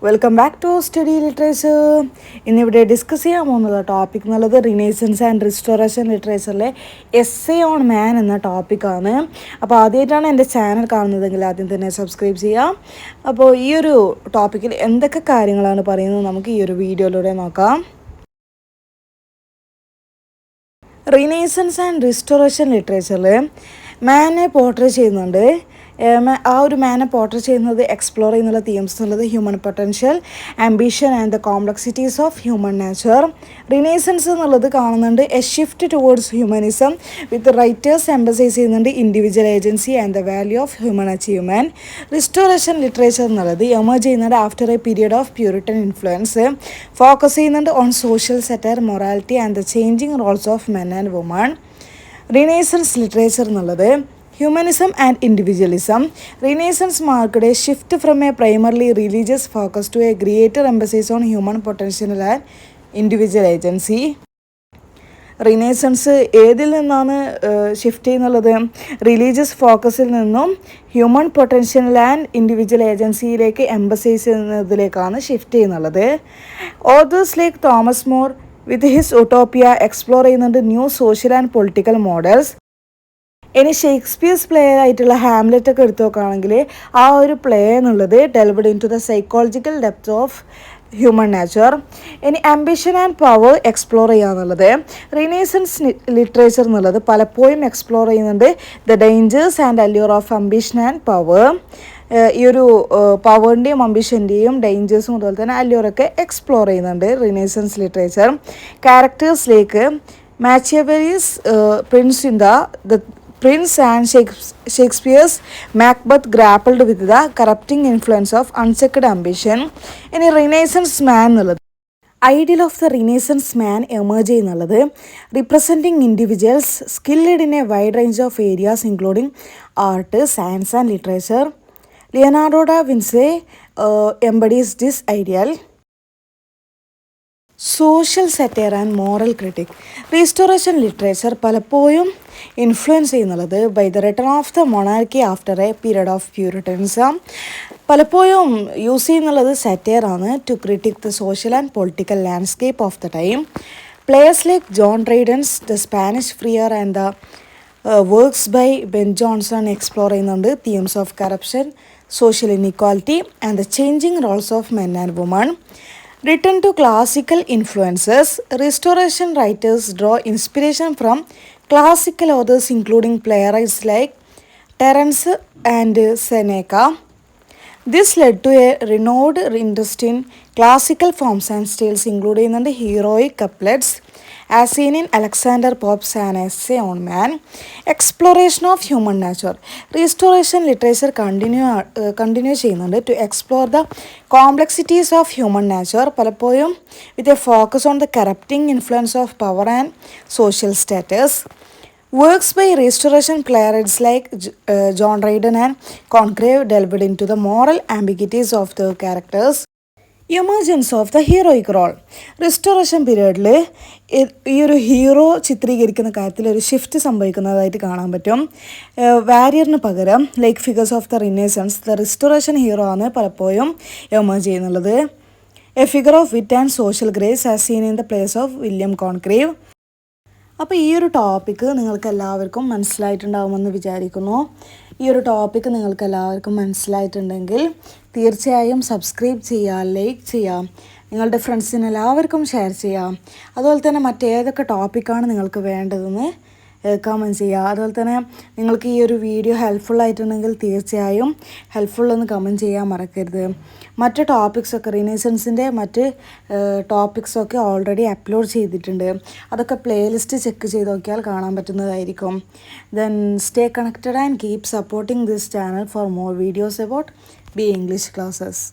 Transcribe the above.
Welcome back to study literature. ഇന്നിവിടെ discuss ചെയ്യാൻ പോകുന്ന ടോപ്പിക് എന്നുള്ളത് റിനേസൻസ് ആൻഡ് റിസ്റ്റോറേഷൻ ലിറ്ററേച്ചറിലെ എസ്സേ ഓൺ മാൻ എന്ന ടോപ്പിക്കാണ്. അപ്പോൾ ആദ്യമായിട്ടാണ് എൻ്റെ ചാനൽ കാണുന്നതെങ്കിൽ ആദ്യം തന്നെ സബ്സ്ക്രൈബ് ചെയ്യാം. അപ്പോൾ ഈ ഒരു ടോപ്പിക്കിൽ എന്തൊക്കെ കാര്യങ്ങളാണ് പറയുന്നത് നമുക്ക് ഈ ഒരു വീഡിയോയിലൂടെ നോക്കാം. Renaissance and restoration ലിറ്ററേച്ചറിൽ Mane portray ചെയ്യുന്നുണ്ട്. ആ ഒരു മാനെ പോർട്രേ ചെയ്യുന്നത് എക്സ്പ്ലോർ ചെയ്യുന്നുള്ള തീംസ് എന്നുള്ളത് human potential, ambition and the complexities of human nature. Renaissance എന്നുള്ളത് കാണുന്നുണ്ട് a shift towards humanism with writers emphasise ചെയ്യുന്നുണ്ട് individual agency and the value of human achievement. Restoration literature എന്നുള്ളത് എമേർജ് ചെയ്യുന്നുണ്ട് after a period of Puritan influence, focus ചെയ്യുന്നുണ്ട് on social satire, morality and the changing roles of men and women. Renaissance literature എന്നുള്ളത് humanism and individualism. Renaissance marked A shift from a primarily religious focus to a greater emphasise on human potential and individual agency. Renaissance ഏതിൽ നിന്നാണ് shift ചെയ്യുന്നുള്ളത്? Religious ഫോക്കസിൽ നിന്നും human potential and individual ഏജൻസിയിലേക്ക് emphasise ചെയ്യുന്നതിലേക്കാണ് shift ചെയ്യുന്നുള്ളത്. Authors like Thomas More with his Utopia explore ചെയ്യുന്നുണ്ട് new social and political models. ഇനി ഷേക്സ്പിയർസ് പ്ലേ ആയിട്ടുള്ള ഹാംലെറ്റ് ഒക്കെ എടുത്തു നോക്കുകയാണെങ്കിൽ ആ ഒരു പ്ലേ എന്നുള്ളത് delved into the psychological depth of human nature. ഇനി ആംബിഷൻ ആൻഡ് പവർ എക്സ്പ്ലോർ ചെയ്യുക എന്നുള്ളത് റിനേസൻസ് ലിറ്ററേച്ചർ എന്നുള്ളത് പലപ്പോഴും എക്സ്പ്ലോർ ചെയ്യുന്നുണ്ട് the dangers and allure of ambition and power. ഈ ഒരു പവറിൻ്റെയും അംബിഷൻ്റെയും ഡേഞ്ചേഴ്സും അതുപോലെ തന്നെ അല്യൂറൊക്കെ എക്സ്പ്ലോർ ചെയ്യുന്നുണ്ട് റിനേസൻസ് ലിറ്ററേച്ചർ. ക്യാരക്ടേഴ്സിലേക്ക് Machiavelli's prince in the Prince and Shakespeare's Macbeth grappled with the corrupting influence of unchecked ambition. In a Renaissance man എന്നുള്ളത് ideal of the Renaissance man emerge ചെയ്യുന്നുള്ളത് representing individuals skilled in a wide range of areas including art, science and literature. Leonardo da Vinci embodies this ideal. Social satire and moral critique. Restoration literature പലപ്പോഴും influence ചെയ്യുന്നുള്ളത് by the return of the monarchy after a period of puritanism. പലപ്പോഴും use ചെയ്യുന്നുള്ളത് satire ആണ് to critique the social and political landscape of the time. Players like John റൈഡൻസ് the Spanish friar and the works by Ben Jonson explore ചെയ്യുന്നുണ്ട് themes of corruption, social inequality and the changing roles of men and women. Return to classical influences. Restoration writers draw inspiration from classical authors including playwrights like Terence and Seneca. This led to a renewed interest in classical forms and styles including the heroic couplets as seen in Alexander Pope's An Essay on Man. Exploration of human nature. Restoration literature continue ചെയ്യുന്നുണ്ട് to explore the complexities of human nature, പലപ്പോഴും with a focus on the corrupting influence of power and social status. Works by restoration playwrights like John Dryden and Congreve delved into the moral ambiguities of the characters. Emergence of the heroic role. Restoration പീരീഡിൽ ഈ ഒരു hero ചിത്രീകരിക്കുന്ന കാര്യത്തിൽ ഒരു shift സംഭവിക്കുന്നതായിട്ട് കാണാൻ പറ്റും. വാരിയറിന് പകരം like figures of the Renaissance the Restoration hero ആണ് പലപ്പോഴും എമർജ് ചെയ്യുന്നുള്ളത്. A figure of wit and social grace as seen in the plays of William Congreve. അപ്പോൾ ഈ ഒരു ടോപ്പിക്ക് നിങ്ങൾക്ക് എല്ലാവർക്കും മനസ്സിലായിട്ടുണ്ടാകുമെന്ന് വിചാരിക്കുന്നു. ഈ ഒരു ടോപ്പിക്ക് നിങ്ങൾക്ക് എല്ലാവർക്കും മനസ്സിലായിട്ടുണ്ടെങ്കിൽ തീർച്ചയായും സബ്സ്ക്രൈബ് ചെയ്യുക, ലൈക്ക് ചെയ്യുക, നിങ്ങളുടെ ഫ്രണ്ട്സിന് എല്ലാവർക്കും ഷെയർ ചെയ്യുക. അതുപോലെ തന്നെ മറ്റേതൊക്കെ ടോപ്പിക്കാണ് നിങ്ങൾക്ക് വേണ്ടതെന്ന് കമൻറ്റ് ചെയ്യുക. അതുപോലെ തന്നെ നിങ്ങൾക്ക് ഈ ഒരു വീഡിയോ ഹെൽപ്ഫുൾ ആയിട്ടുണ്ടെങ്കിൽ തീർച്ചയായും ഹെൽപ്ഫുൾ എന്ന് കമൻറ്റ് ചെയ്യാൻ മറക്കരുത്. മറ്റ് ടോപ്പിക്സൊക്കെ റിനേസൻസിൻ്റെ മറ്റ് ടോപ്പിക്സൊക്കെ ഓൾറെഡി അപ്ലോഡ് ചെയ്തിട്ടുണ്ട്. അതൊക്കെ പ്ലേലിസ്റ്റ് ചെക്ക് ചെയ്ത് നോക്കിയാൽ കാണാൻ പറ്റുന്നതായിരിക്കും. Then stay connected and keep supporting this channel for more videos about B English classes.